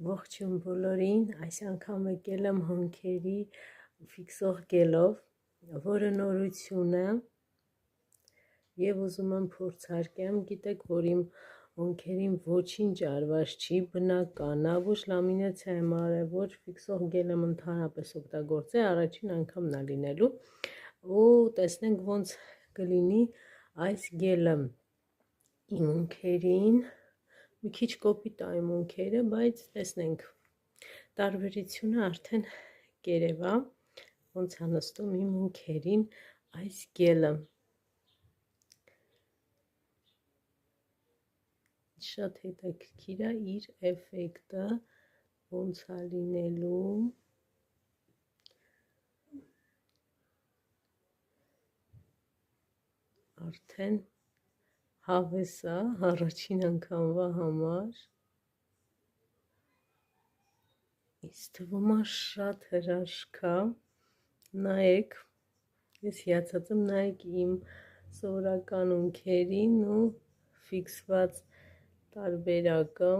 Ողջույն բոլորին, այս անգամ եկել եմ հոնքերի ֆիքսող գելով, որը նորություն է և ուզում եմ փորձարկեմ, գիտեք, որ իմ հոնքերին ոչինչ արված չի, բնական է, ոչ լամինացիա եմ արել, ոչ ֆիքսող գել եմ ընդհանրապես օգտագործել, առաջին անգամն է լինելու, ու տեսնենք ոնց կլինի այս գելը իմ հոնքերին։ Մի քիչ կոպիտ է իմ հոնքերը, բայց տեսնենք, տարբերությունը արդեն կերևա, ոնց է նստում իմ հոնքերին այս գելը։ Շատ հետաքրքիր է իր էֆեկտը, ոնց է լինելու։ Արդեն հավես է, առաջին անգամվա համար։ Ինձ թվում է շատ հրաշք է, նայեք, ես հիացած եմ, նայեք իմ սովորական հոնքերին ու ֆիքսված տարբերակը,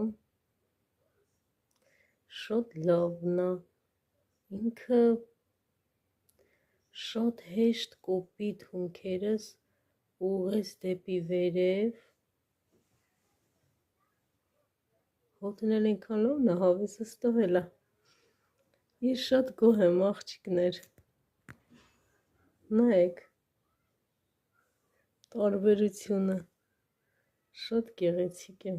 շատ լավն է, ինքը շատ հեշտ կոպիտ հոնքերս ուղղեց դեպի վերև, հոտն էլ այնքան լավն է, հավեսս տվել է, ես շատ գոհ եմ աղջիկներ, նայեք, տարբերությունը, շատ գեղեցիկ է։